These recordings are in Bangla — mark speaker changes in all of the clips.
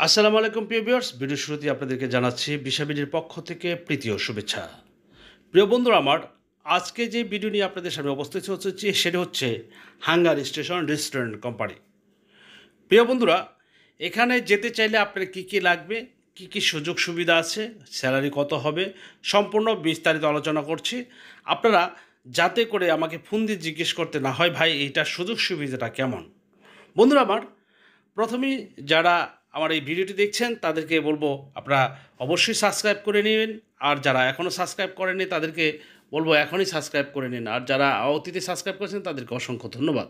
Speaker 1: আসসালামু আলাইকুম প্রিয় ভিউয়ার্স, ভিডিও শুরুতে আপনাদেরকে জানাচ্ছি বিশাবিডির পক্ষ থেকে প্রীতি ও শুভেচ্ছা। প্রিয় বন্ধুরা আমার, আজকে যে ভিডিও নিয়ে আপনাদের সামনে উপস্থিত হচ্ছে সেটা হচ্ছে হাঙ্গার স্টেশন রেস্টুরেন্ট কোম্পানি। প্রিয় বন্ধুরা, এখানে যেতে চাইলে আপনার কী কী লাগবে, কী কী সুযোগ সুবিধা আছে, স্যালারি কত হবে, সম্পূর্ণ বিস্তারিত আলোচনা করছি। আপনারা যাতে করে আমাকে ফোন দিয়ে জিজ্ঞেস করতে না হয় ভাই এইটার সুযোগ সুবিধাটা কেমন। বন্ধুরা আমার, প্রথমেই যারা আমার এই ভিডিওটি দেখছেন তাদেরকে বলবো আপনারা অবশ্যই সাবস্ক্রাইব করে নেবেন, আর যারা এখনও সাবস্ক্রাইব করেননি তাদেরকে বলবো এখনই সাবস্ক্রাইব করে নিন, আর যারা অতীতে সাবস্ক্রাইব করেছেন তাদেরকে অসংখ্য ধন্যবাদ।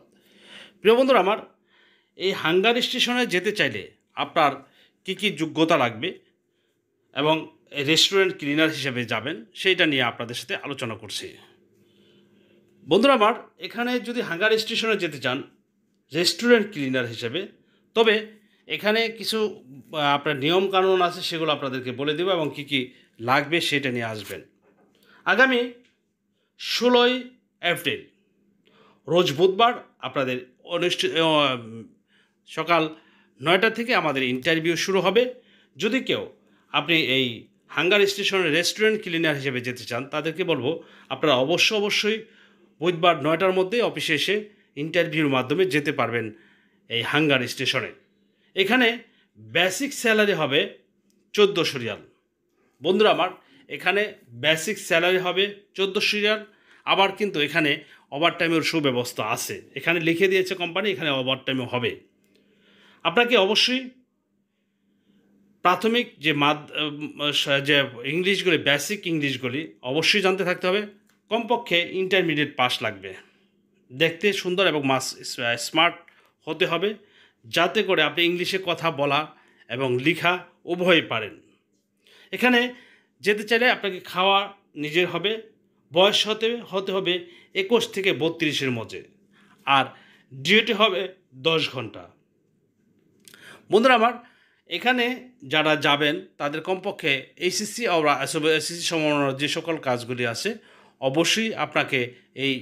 Speaker 1: প্রিয় বন্ধুরা আমার, এই হাঙ্গার স্টেশনে যেতে চাইলে আপনার কী কী যোগ্যতা লাগবে এবং রেস্টুরেন্ট ক্লিনার হিসেবে যাবেন সেইটা নিয়ে আপনাদের সাথে আলোচনা করছি। বন্ধুরা আমার, এখানে যদি হাঙ্গার স্টেশনে যেতে চান রেস্টুরেন্ট ক্লিনার হিসেবে, তবে এখানে কিছু আপনার নিয়মকানুন আছে, সেগুলো আপনাদেরকে বলে দেবো এবং কী কী লাগবে সেটা নিয়ে আসবেন। আগামী 16ই এপ্রিল রোজ বুধবার আপনাদের সকাল 9টা থেকে আমাদের ইন্টারভিউ শুরু হবে। যদি কেউ আপনি এই হাঙ্গার স্টেশনের রেস্টুরেন্ট ক্লিনার হিসেবে যেতে চান তাদেরকে বলবো আপনারা অবশ্যই বুধবার 9টার মধ্যে অফিসে এসে ইন্টারভিউর মাধ্যমে যেতে পারবেন এই হাঙ্গার স্টেশনে। এখানে বেসিক স্যালারি হবে 1400 রিয়াল। বন্ধুরা আমার, এখানে বেসিক স্যালারি হবে 1400 রিয়াল। আবার কিন্তু এখানে ওভারটাইমের সুব্যবস্থা আছে, এখানে লিখে দিয়েছে কোম্পানি এখানে ওভারটাইমও হবে। আপনাকে অবশ্যই প্রাথমিক যে ইংলিশগুলি, বেসিক ইংলিশগুলি অবশ্যই জানতে থাকতে হবে। কমপক্ষে ইন্টারমিডিয়েট পাস লাগবে। দেখতে সুন্দর এবং স্মার্ট হতে হবে, যাতে করে আপনি ইংলিশে কথা বলা এবং লেখা উভয়ই পারেন। এখানে যেতে চাইলে আপনাকে খাওয়া নিজের হবে। বয়স হতে হবে 21 থেকে 32-এর মধ্যে, আর ডিউটি হবে 10 ঘন্টা। বন্ধুরা আমার, এখানে যারা যাবেন তাদের কমপক্ষে এইচএসসি এসএসসি সমানের যে সকল কাজগুলি আছে অবশ্যই আপনাকে এই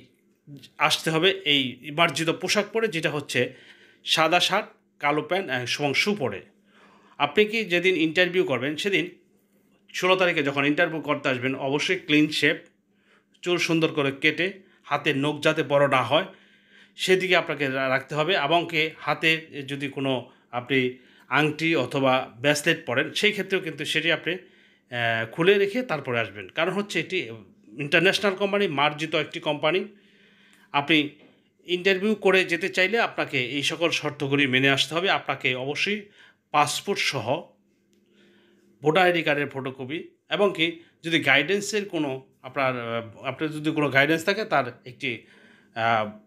Speaker 1: আসতে হবে এই মার্জিত পোশাক পরে, যেটা হচ্ছে সাদা শার্ট, কালো প্যান্ট এবং শু পরে। আপনি কি যেদিন ইন্টারভিউ করবেন সেদিন 16 তারিখে যখন ইন্টারভিউ করতে আসবেন অবশ্যই ক্লিন শেভ, চুল সুন্দর করে কেটে হাতের নখ যাতে বড় না হয় সেদিকে আপনাকে রাখতে হবে। এবং কি হাতে যদি কোনো আপনি আংটি অথবা ব্রেসলেট পরেন সেই ক্ষেত্রেও কিন্তু সেটি আপনি খুলে রেখে তারপরে আসবেন, কারণ হচ্ছে এটি ইন্টারন্যাশনাল কোম্পানি, মার্জিত একটি কোম্পানি। আপনি ইন্টারভিউ করে যেতে চাইলে আপনাকে এই সকল শর্তগুলি মেনে আসতে হবে। আপনাকে অবশ্যই পাসপোর্ট সহ ভোটার আইডি কার্ডের ফটোকপি এবং কি যদি গাইডেন্সের কোনো আপনার যদি কোনো গাইডেন্স থাকে তার একটি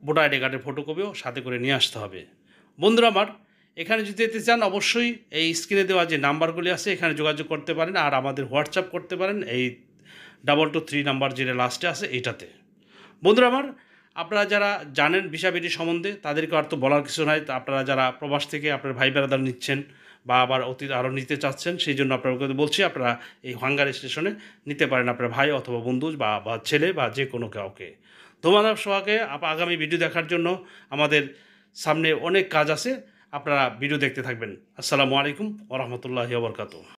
Speaker 1: ভোটার আইডি কার্ডের ফটোকপিও সাথে করে নিয়ে আসতে হবে। বন্ধুরা আমার, এখানে যদি যেতে চান অবশ্যই এই স্ক্রিনে দেওয়া যে নাম্বারগুলি আছে এখানে যোগাযোগ করতে পারেন, আর আমাদের হোয়াটসঅ্যাপ করতে পারেন এই 223 নাম্বার যেটা লাস্টে আছে এইটাতে। বন্ধুরা আমার, আপনারা যারা জানেন বিশাবিডি সম্বন্ধে তাদেরকে আর তো বলার কিছু নাই। আপনারা যারা প্রবাস থেকে আপনার ভাই বেড়াদার নিচ্ছেন বা আবার অতীত আরও নিতে চাচ্ছেন, সেই জন্য আপনাদেরকে বলছি আপনারা এই হাঙ্গার স্টেশনে নিতে পারেন আপনার ভাই অথবা বন্ধু বা ছেলে বা যে কোনো কাউকে। ধন্যবাদ সবাইকে। আগামী ভিডিও দেখার জন্য আমাদের সামনে অনেক কাজ আছে, আপনারা ভিডিও দেখতে থাকবেন। আসসালামু আলাইকুম ওয়া রাহমাতুল্লাহি ওয়া বারাকাতুহু।